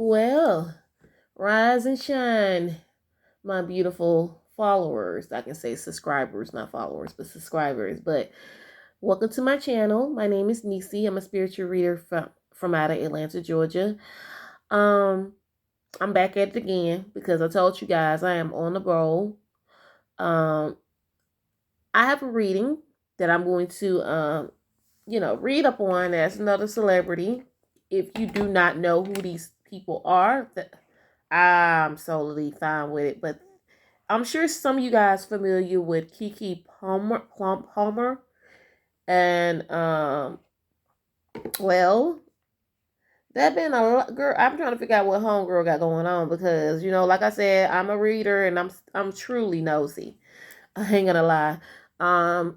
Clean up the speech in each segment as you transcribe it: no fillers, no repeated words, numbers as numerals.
Well, rise and shine, my beautiful followers. I can say subscribers, not followers, but subscribers. But welcome to my channel. My name is Nisi. I'm a spiritual reader from out of Atlanta, Georgia. Um, I'm back at it again because I told you guys I am on the roll. Um, I have a reading that I'm going to read up on as another celebrity. If you do not know who these people are, I'm solely fine with it. But I'm sure some of you guys familiar with Keke Palmer, and well, that been a lot, girl. I'm trying to figure out what homegirl got going on because like I said, I'm a reader and I'm truly nosy. I ain't gonna lie. Um,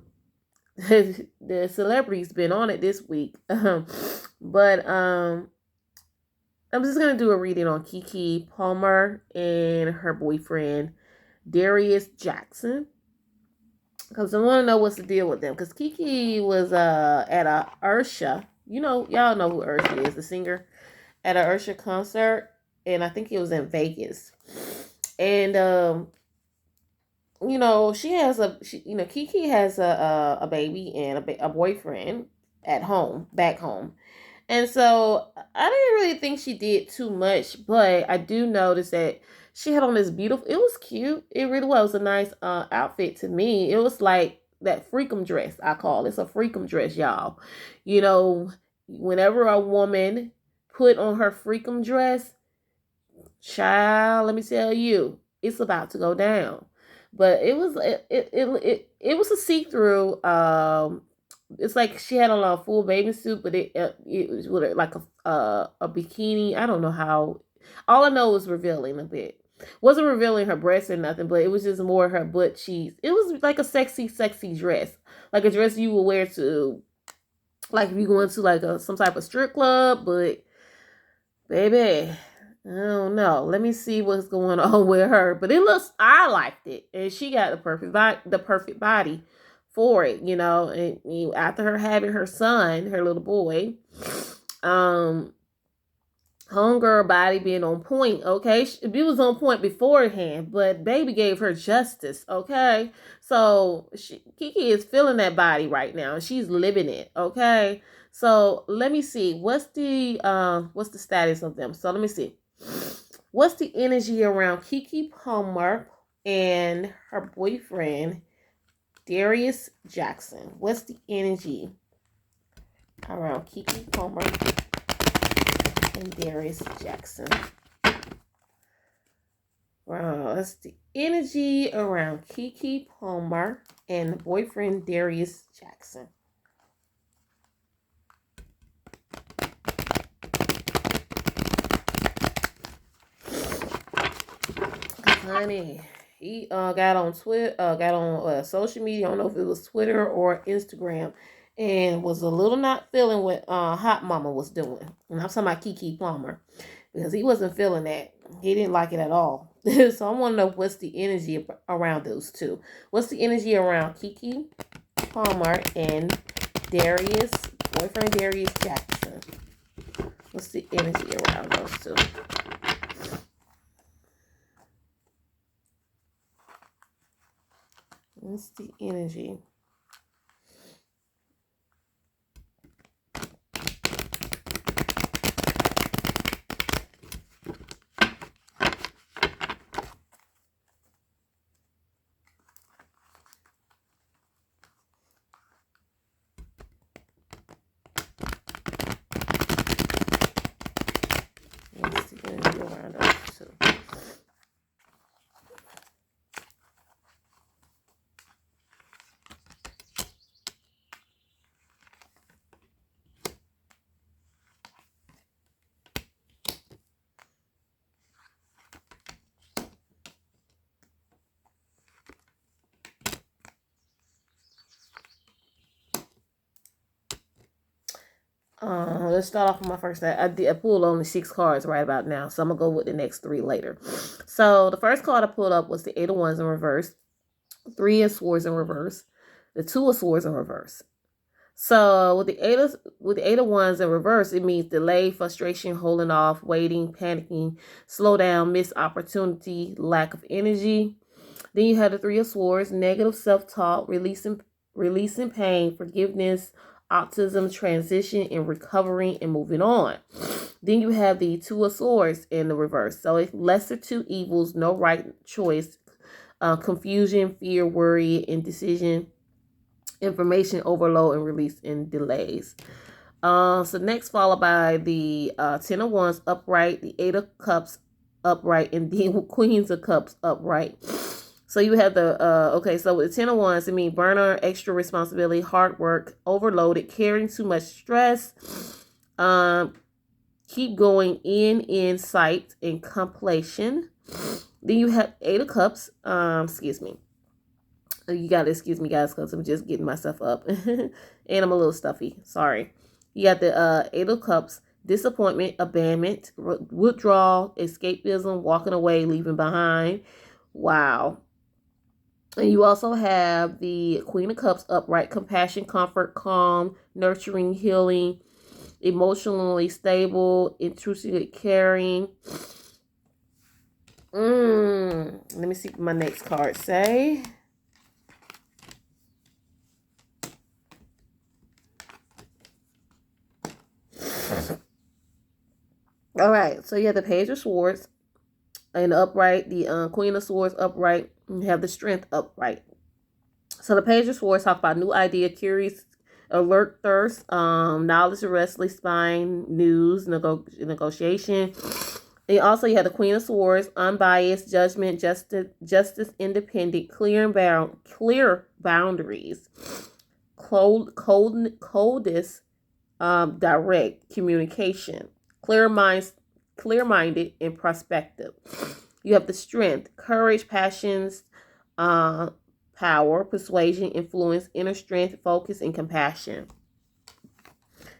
the celebrity's been on it this week, but I'm just gonna do a reading on Keke Palmer and her boyfriend Darius Jackson because I want to know what's the deal with them. Because Keke was at a Ursha, y'all know who Ursha is, the singer, at a Ursha concert, and I think it was in Vegas, and Keke has a baby and a boyfriend at home, back home. And so I didn't really think she did too much, but I do notice that she had on this beautiful, it was cute. It really was a nice outfit to me. It was like that freakum dress, I call it. It's a freakum dress, y'all. You know, whenever a woman put on her freakum dress, child, let me tell you, it's about to go down. But it was a see-through it's like she had on a full bathing suit, but it was with like a bikini. I don't know how. All I know was revealing a bit. Wasn't revealing her breasts or nothing, but it was just more her butt cheeks. It was like a sexy, sexy dress, like a dress you would wear to, like if you go into like some type of strip club. But baby, I don't know. Let me see what's going on with her. But it looks, I liked it, and she got the perfect body for it. And after her having her son, her little boy, um, homegirl body being on point. Okay, it was on point beforehand, but baby gave her justice. Okay, so Keke is feeling that body right now, and she's living it. Okay, so let me see what's the status of them. So let me see. What's the energy around Keke Palmer and her boyfriend, Darius Jackson? What's the energy around Keke Palmer and Darius Jackson? Wow, that's the energy around Keke Palmer and boyfriend Darius Jackson. Honey, he got on Twitter, got on social media. I don't know if it was Twitter or Instagram, and was a little not feeling what Hot Mama was doing. And I'm talking about Keke Palmer because he wasn't feeling that. He didn't like it at all. So I want to know what's the energy around those two. What's the energy around Keke Palmer and Darius, boyfriend Darius Jackson? What's the energy around those two? What's the energy? What's the energy around those two? Let's start off with my first set. I pulled only 6 cards right about now, so I'm gonna go with the next 3 later. So the first card I pulled up was the 8 of Wands in reverse, 3 of Swords in reverse, the 2 of Swords in reverse. So with the eight of wands in reverse, it means delay, frustration, holding off, waiting, panicking, slow down, missed opportunity, lack of energy. Then you have the three of swords, negative self-talk, releasing pain, forgiveness, optimism, transition, and recovering and moving on. Then you have the two of swords in the reverse. So it's lesser two evils, no right choice, confusion, fear, worry, indecision, information overload, and release and delays. So next followed by the Ten of Wands upright, the Eight of Cups upright, and the Queens of Cups upright. So you have the okay. So with the Ten of Wands, it means burner, extra responsibility, hard work, overloaded, carrying too much stress. Um, Keep going in sight and completion. Then you have Eight of Cups. Excuse me. You gotta excuse me, guys, because I'm just getting myself up, and I'm a little stuffy. Sorry. You got the Eight of Cups, disappointment, abandonment, withdrawal, escapism, walking away, leaving behind. Wow. And you also have the Queen of Cups upright, compassion, comfort, calm, nurturing, healing, emotionally stable, intuitively caring. Let me see what my next card say. All right, so you have the Page of Swords and the upright, the Queen of Swords upright, and you have the Strength upright. So the Page of Swords talk about new idea, curious, alert, thirst, knowledge, restless spine, news, negotiation. And also you have the Queen of Swords, unbiased, judgment, justice, independent, clear boundaries, coldest, direct communication, clear-minded, and prospective. You have the Strength, courage, passions, power, persuasion, influence, inner strength, focus, and compassion.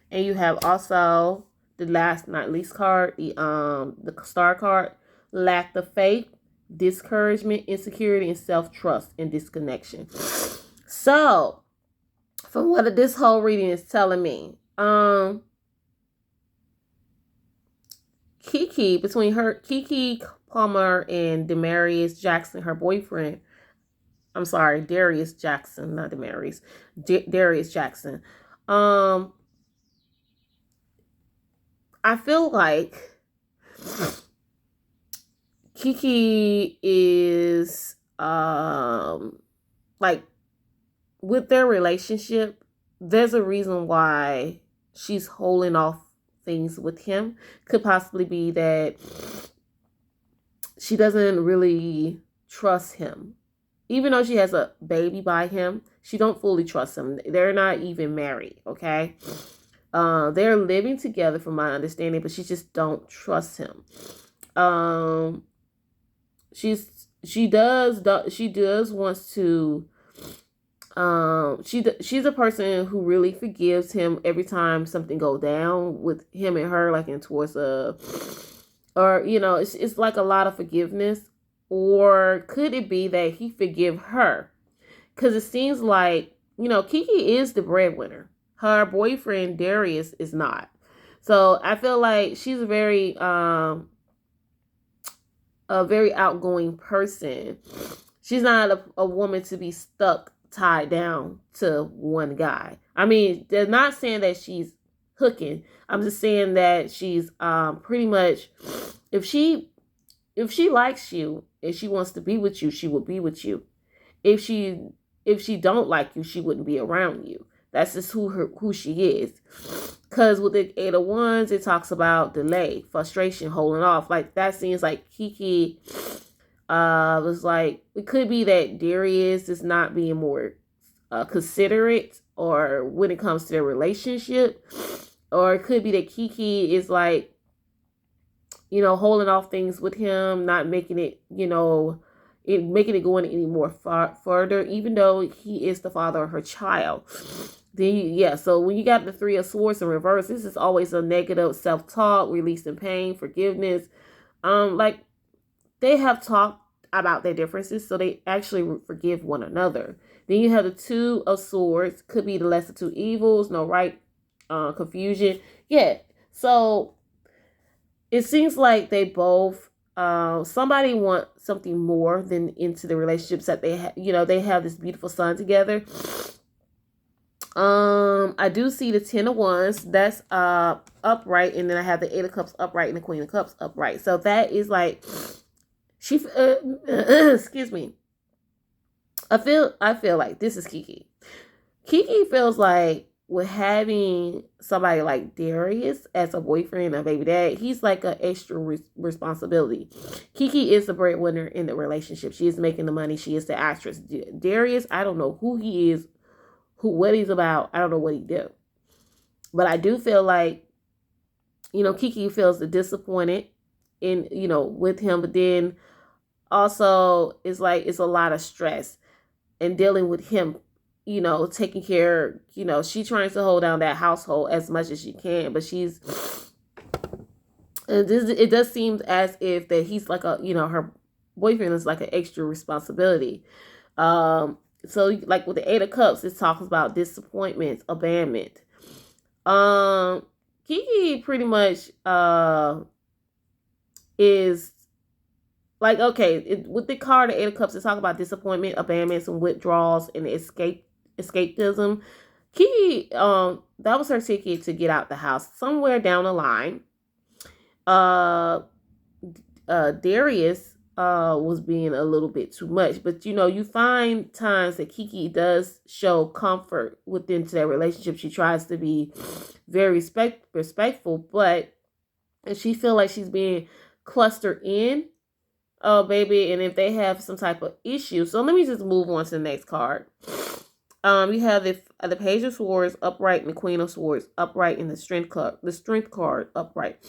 And you have also the last not least card, the Star card, lack of faith, discouragement, insecurity, and self-trust and disconnection. So, from what this whole reading is telling me, Keke Palmer and Darius Jackson, her boyfriend. I'm sorry, Darius Jackson, not Demarius. Darius Jackson. I feel like Keke is like with their relationship, there's a reason why she's holding off things with him. Could possibly be that she doesn't really trust him. Even though she has a baby by him, she don't fully trust him. They're not even married, okay? They're living together from my understanding, but she just don't trust him. She does wants to she's a person who really forgives him every time something go down with him and her, like in towards or it's like a lot of forgiveness. Or could it be that he forgive her? Because it seems like, Keke is the breadwinner. Her boyfriend, Darius, is not. So I feel like she's a very outgoing person. She's not a woman to be tied down to one guy. I mean, they're not saying that she's hooking. I'm just saying that she's pretty much, if she likes you and she wants to be with you, she will be with you. If she don't like you, she wouldn't be around you. That's just who she is. Because with the Eight of Wands, it talks about delay, frustration, holding off. Like that seems like Keke was like, it could be that Darius is not being more considerate, or when it comes to their relationship, or it could be that Keke is like, holding off things with him, not making it, making it going any more further, even though he is the father of her child. So when you got the Three of Swords in reverse, this is always a negative self-talk, releasing pain, forgiveness. Like they have talked about their differences, so they actually forgive one another. Then you have the Two of Swords, could be the lesser two evils, no right, confusion. Yeah, so it seems like they both somebody want something more than into the relationships that they have. They have this beautiful son together. I do see the Ten of Wands, that's upright, and then I have the Eight of Cups upright and the Queen of Cups upright. So that is like she excuse me. I feel like this is Keke. Keke feels like with having somebody like Darius as a boyfriend, a baby dad, he's like an extra responsibility. Keke is the breadwinner in the relationship. She is making the money. She is the actress. Darius, I don't know who he is, what he's about. I don't know what he do. But I do feel like, Keke feels disappointed in, with him. But then also it's like it's a lot of stress and dealing with him, taking care, she trying to hold down that household as much as she can, but it does seem as if that he's like her boyfriend is like an extra responsibility. So like with the Eight of Cups, it talks about disappointment, abandonment. Keke pretty much is like, okay, with the card, the Eight of Cups, it talk about disappointment, abandonment, and withdrawals, and escapism. Keke, that was her ticket to get out the house. Somewhere down the line, uh, Darius was being a little bit too much, but you find times that Keke does show comfort within their relationship. She tries to be very respectful, but if she feel like she's being clustered in, oh baby, and if they have some type of issue. So let me just move on to the next card. You have the Page of Swords upright and the Queen of Swords upright and the Strength card upright.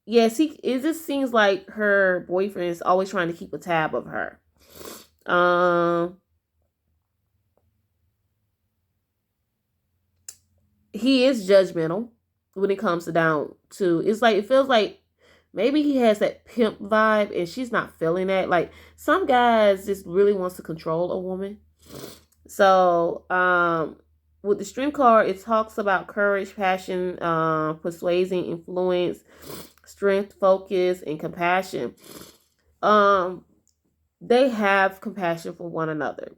Yes, it just seems like her boyfriend is always trying to keep a tab of her. He is judgmental when it comes down to, it's like, it feels like maybe he has that pimp vibe and she's not feeling that. Like some guys just really wants to control a woman. So, with the Strength card, it talks about courage, passion, persuasion, influence, strength, focus, and compassion. They have compassion for one another,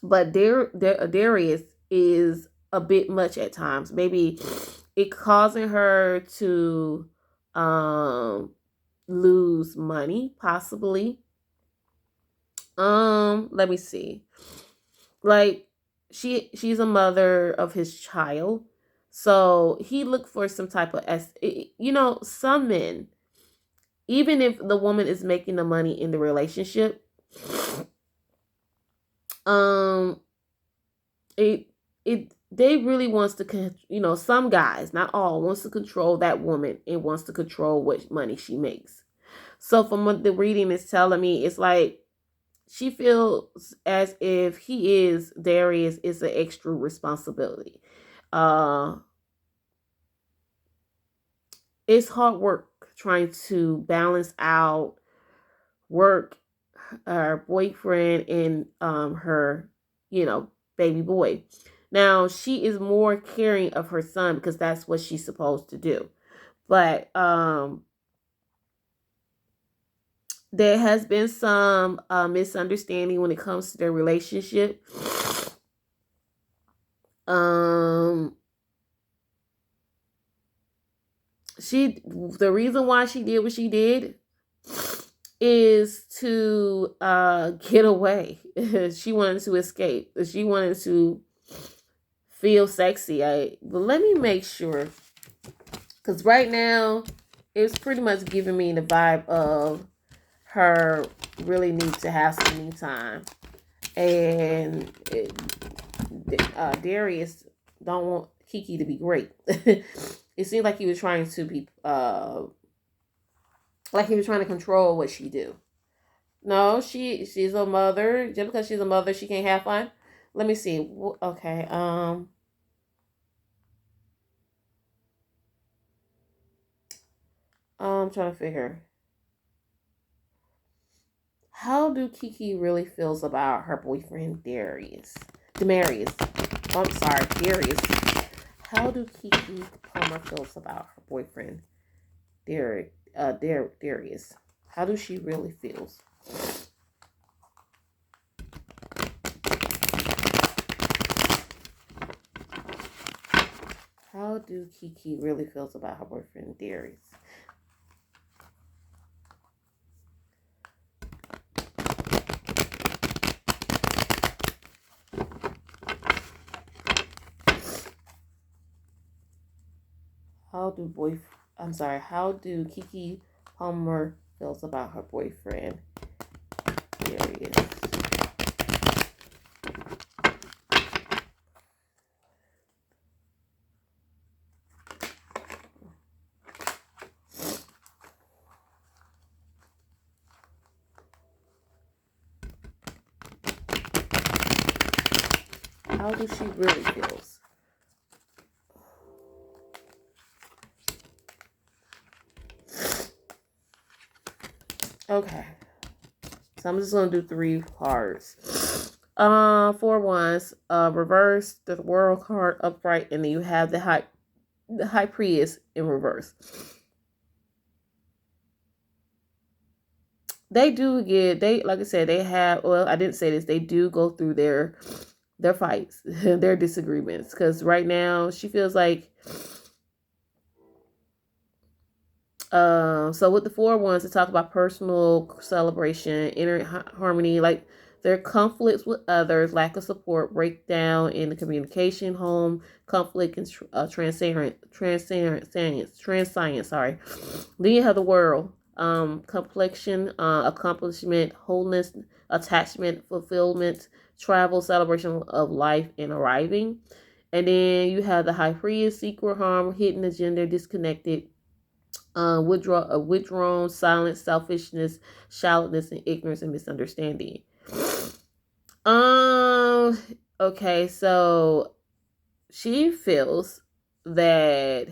but Darius is a bit much at times. Maybe it causing her to lose money, possibly. Let me see. Like she's a mother of his child, so he looked for some type of some men, even if the woman is making the money in the relationship, it they really wants to, some guys, not all, wants to control that woman and wants to control what money she makes. So from what the reading is telling me, it's like she feels as if Darius is an extra responsibility. It's hard work trying to balance out work, her boyfriend, and her, baby boy. Now she is more caring of her son because that's what she's supposed to do. But there has been some misunderstanding when it comes to their relationship. The reason why she did what she did is to get away. She wanted to escape. She wanted to feel sexy. But let me make sure, because right now it's pretty much giving me the vibe of her really need to have some me time, and Darius don't want Keke to be great. It seemed like he was trying to be like he was trying to control what she do. No, she's a mother. Just because she's a mother, she can't have fun. Let me see. Okay. I'm trying to figure. How do Keke really feels about her boyfriend Darius? Demarius. Oh, I'm sorry, Darius. How do Keke Palmer feels about her boyfriend Darius? How do she really feels? How do Keke really feels about her boyfriend Darius? How do boy I'm sorry, how do Keke Palmer feels about her boyfriend Darius? How do she really feels? Okay. So I'm just gonna do 3 cards. 4 ones. Reverse the world card upright, and then you have the high priest in reverse. They do get like I said, they have, well, I didn't say this, they do go through their fights, their disagreements. Because right now she feels like so with the 4 ones, to talk about personal celebration, inner harmony, like their conflicts with others, lack of support, breakdown in the communication, home conflict, and trans science. Sorry. Then you have the world, complexion, accomplishment, wholeness, attachment, fulfillment, travel, celebration of life, and arriving. And then you have the high priest, secret harm, hidden agenda, disconnected, withdrawn, silent, selfishness, shallowness, and ignorance and misunderstanding. Um. Okay, so she feels that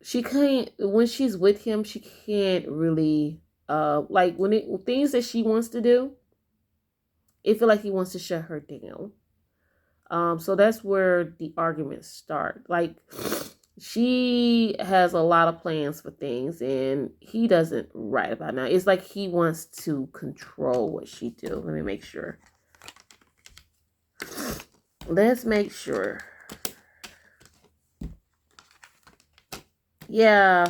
she can't, when she's with him, she can't really like when it things that she wants to do. It feel like he wants to shut her down. So that's where the arguments start. Like she has a lot of plans for things and he doesn't right about now. It's like he wants to control what she do. Let me make sure. Let's make sure. Yeah.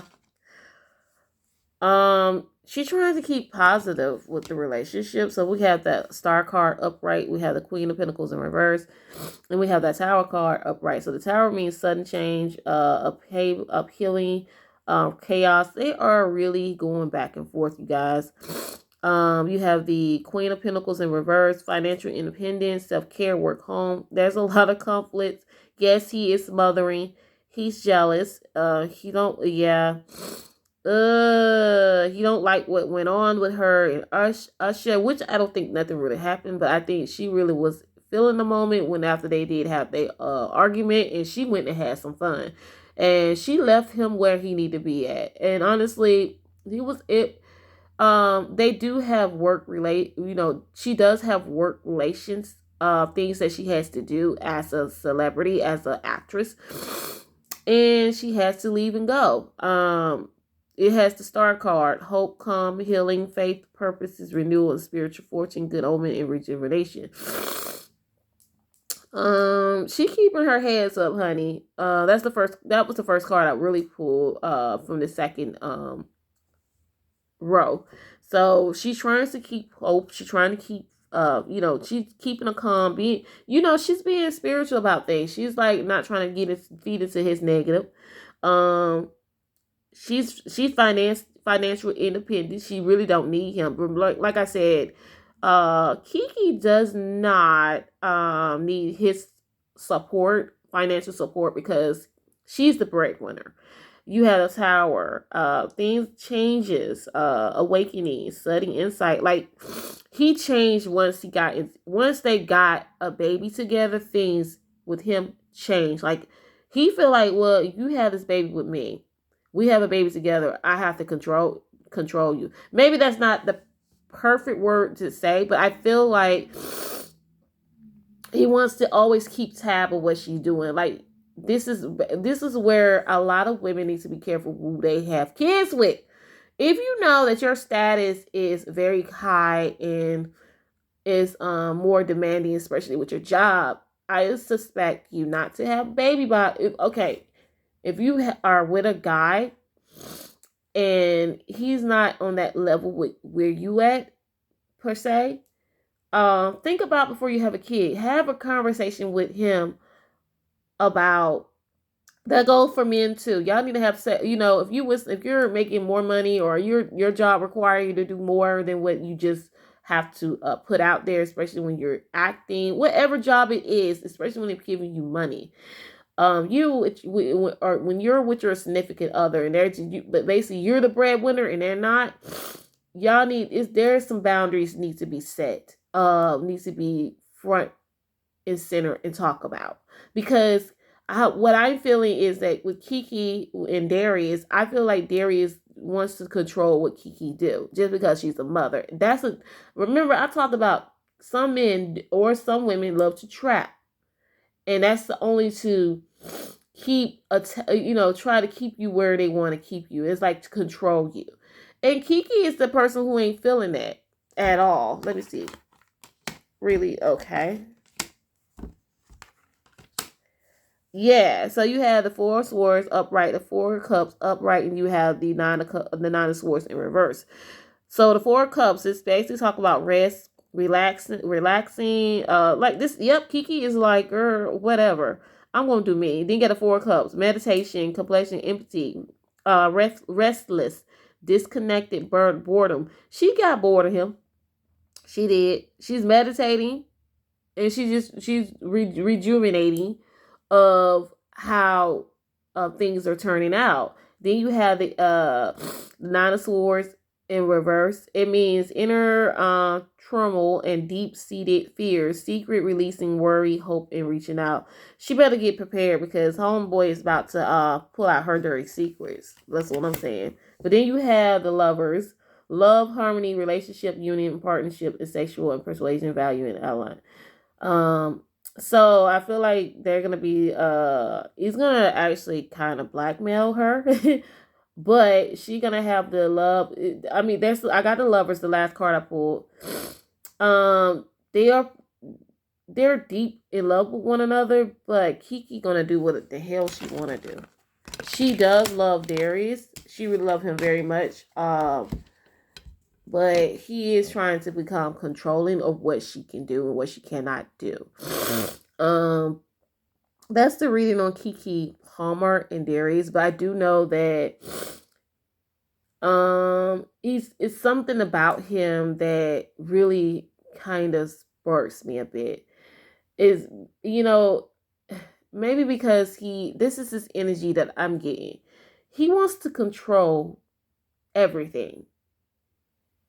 She's trying to keep positive with the relationship. So we have that star card upright, we have the Queen of Pentacles in reverse, and we have that Tower card upright. So the Tower means sudden change, uphealing, chaos. They are really going back and forth, you guys. You have the Queen of Pentacles in reverse, financial independence, self-care, work, home. There's a lot of conflicts. Yes, he is smothering. He's jealous. He don't, yeah. He don't like what went on with her and Usher, which I don't think nothing really happened, but I think she really was feeling the moment when after they did have their argument, and she went and had some fun, and she left him where he needed to be at. And honestly, he was it. They do have she does have work relations, things that she has to do as a celebrity, as an actress, and she has to leave and go. It has the star card: hope, calm, healing, faith, purposes, renewal, and spiritual fortune, good omen, and rejuvenation. She keeping her heads up, honey. That was the first card I really pulled from the second row. So she's trying to keep hope. She's trying to keep she's keeping a calm, she's being spiritual about things. She's like not trying to feed into his negative. Um she's financial independent. She really don't need him. Like I said, Keke does not need his financial support, because she's the breadwinner. You have a Tower, things changes, awakening, sudden insight. Like he changed once they got a baby together. Things with him changed. Like he feel like, well, you have this baby with me, we have a baby together, I have to control you. Maybe that's not the perfect word to say, but I feel like he wants to always keep tab of what she's doing. Like this is where a lot of women need to be careful who they have kids with. If you know that your status is very high and is more demanding, especially with your job, I suspect you not to have baby by. Okay, if you are with a guy and he's not on that level with where you at per se, think about before you have a kid. Have a conversation with him about that. Goes for men too. Y'all need to have sex. You know, if you're making more money or your job require you to do more than what you just have to put out there, especially when you're acting, whatever job it is, especially when they're giving you money. Or when you're with your significant other and but basically you're the breadwinner and they're not. Y'all there's some boundaries need to be set. Needs to be front and center and talk about, because what I'm feeling is that with Keke and Darius, I feel like Darius wants to control what Keke do just because she's a mother. Remember I talked about some men or some women love to trap, and that's only to keep try to keep you where they want to keep you. It's like to control you. And Keke is the person who ain't feeling that at all. Let me see. Really? Okay. Yeah, so you have the Four of Swords upright, the Four of Cups upright, and you have the Nine of Swords in reverse. So the Four of Cups is basically talk about rest, relaxing. Like this. Yep, Keke is like, whatever. I'm gonna do me. Then you get the Four of Cups, meditation, completion, empathy, restless, disconnected, boredom. She got bored of him. She did. She's meditating, and she's rejuvenating of how things are turning out. Then you have the Nine of Swords in reverse. It means inner turmoil and deep-seated fears, secret releasing, worry, hope, and reaching out. She better get prepared because homeboy is about to pull out her dirty secrets. That's what I'm saying. But then you have the Lovers. Love, harmony, relationship, union, partnership, and sexual and persuasion, value, and ally. So I feel like they're gonna be he's gonna actually kind of blackmail her. But she gonna have the love. I mean, I got the Lovers, the last card I pulled. They're deep in love with one another, but Keke gonna do what the hell she wanna do. She does love Darius. She would love him very much. But he is trying to become controlling of what she can do and what she cannot do. That's the reading on Keke Palmer and Darius. But I do know that it's something about him that really kind of sparks me a bit. Is maybe because this is his energy that I'm getting. He wants to control everything.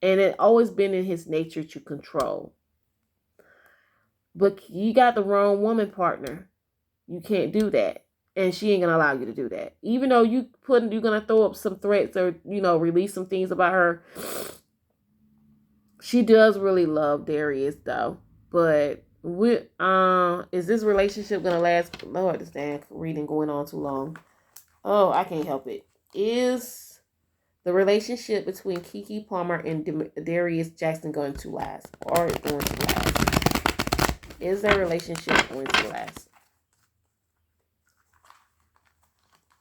And it always been in his nature to control. But you got the wrong woman partner. You can't do that. And she ain't going to allow you to do that. Even though you're going to throw up some threats or, release some things about her. She does really love Darius, though. But is this relationship going to last? Lord, this damn reading going on too long. Oh, I can't help it. Is the relationship between Keke Palmer and Darius Jackson going to last? Or going to last? Is their relationship going to last?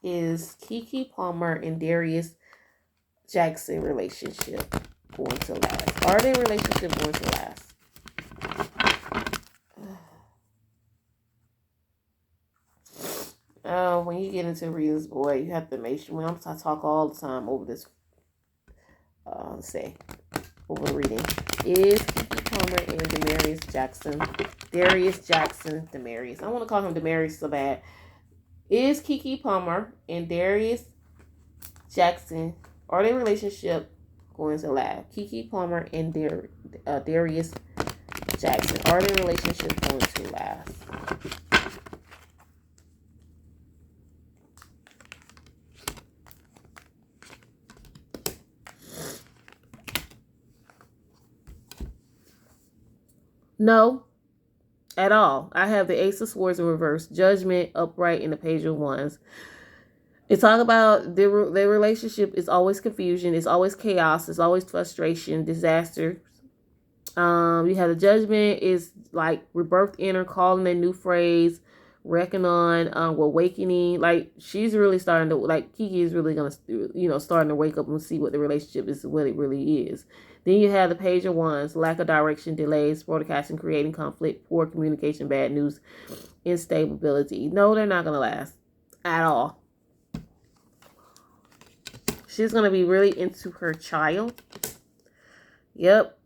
Is Keke Palmer and Darius Jackson relationship going to last? Are their relationship going to last? When you get into readings, boy, you have to make sure. I talk all the time over this. Over the reading. Is Keke Palmer and Darius Jackson, Demarius. I want to call him Demarius so bad. Is Keke Palmer and Darius Jackson, are their relationship going to last? Keke Palmer and Darius Jackson, are their relationship going to last? No, at all. I have the Ace of Swords in reverse, Judgment upright, in the Page of Wands. They talk about their relationship is always confusion, it's always chaos, it's always frustration, disaster. You have the Judgment is like rebirthed inner, calling a new phrase, reckon on, awakening. Like she's really starting to like Keke is really gonna starting to wake up and see what the relationship is, what it really is. Then you have the Page of Wands, lack of direction, delays, broadcasting, creating conflict, poor communication, bad news, instability. No, they're not gonna last at all. She's gonna be really into her child. Yep.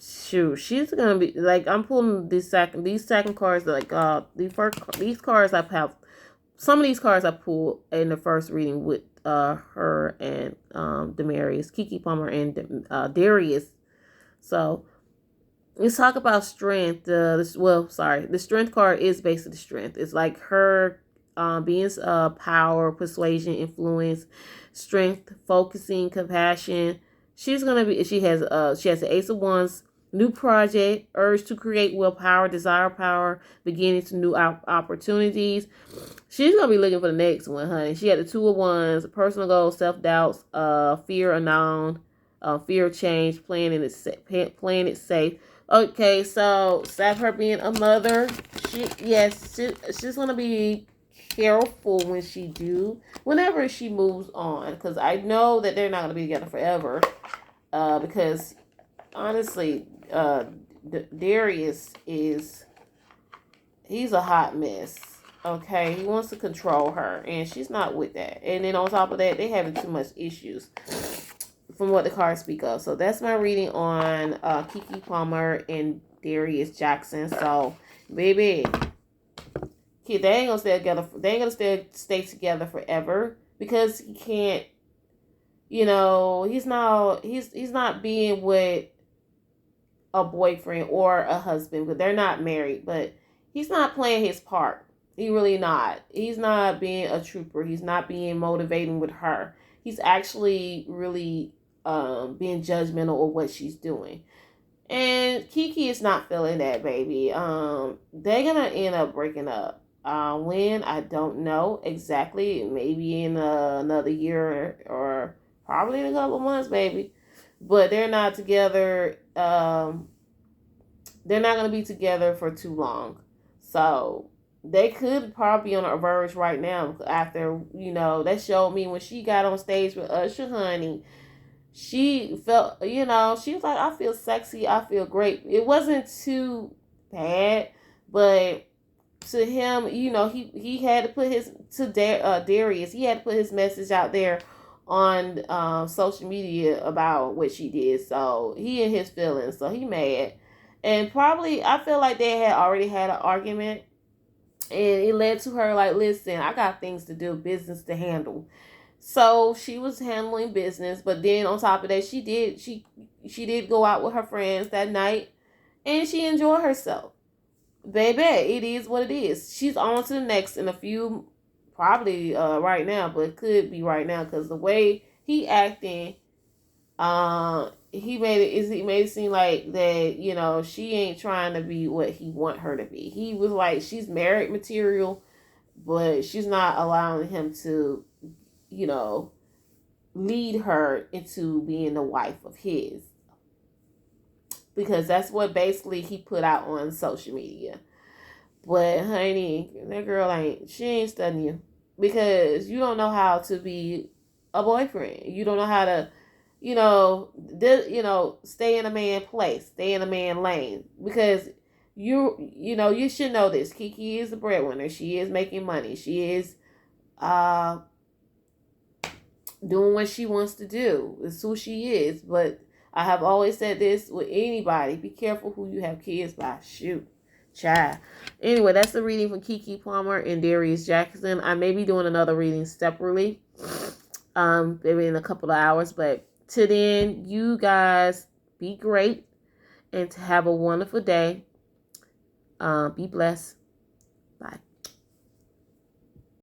Shoot, she's gonna be like I'm pulling these second cards like these cards I have some of these cards I pulled in the first reading with her and Darius, Keke Palmer and Darius. So let's talk about strength. The strength card is basically strength. It's like her being power, persuasion, influence, strength, focusing, compassion. She's gonna be. She has the Ace of Wands, new project, urge to create, willpower, desire power, beginning to new opportunities. She's gonna be looking for the next one, honey. She had the Two of Wands, personal goals, self doubts, fear unknown, fear of change, playing it safe. Okay, so instead of her being a mother, she's gonna be careful whenever she moves on, because I know that they're not gonna be together forever. Because honestly, Darius he's a hot mess. Okay, he wants to control her, and she's not with that. And then on top of that, they having too much issues from what the cards speak of. So that's my reading on Keke Palmer and Darius Jackson. So, baby, they ain't gonna stay together. They ain't gonna stay together forever because he can't. He's not being with a boyfriend or a husband, but they're not married. But he's not playing his part. He really not. He's not being a trooper. He's not being motivating with her. He's actually really being judgmental of what she's doing. And Keke is not feeling that, baby. They're gonna end up breaking up. When I don't know exactly. Maybe in another year or probably in a couple months, baby. But they're not together. They're not gonna be together for too long. So they could probably be on a verge right now after that showed me when she got on stage with Usher, honey. She felt, she was like, I feel sexy, I feel great. It wasn't too bad, but to him, he had to put Darius, he had to put his message out there on social media about what she did. So he in his feelings, so he mad. And probably, I feel like they had already had an argument, and it led to her like, listen, I got things to do, business to handle. So she was handling business, but then on top of that, she did go out with her friends that night, and she enjoyed herself. Baby, it is what it is. She's on to the next in a few, probably right now, but it could be right now because the way he acting, he made it seem like that she ain't trying to be what he want her to be. He was like, she's married material, but she's not allowing him to lead her into being the wife of his, because that's what basically he put out on social media. But honey, that girl she ain't studying you, because you don't know how to be a boyfriend. You don't know how to stay in a man place, stay in a man lane, because you should know this. Keke is the breadwinner. She is making money. She is doing what she wants to do. It's who she is. But I have always said this with anybody: be careful who you have kids by. Shoot, child. Anyway, that's the reading from Keke Palmer and Darius Jackson. I may be doing another reading separately, maybe in a couple of hours. But till then, you guys be great and to have a wonderful day. Be blessed. Bye.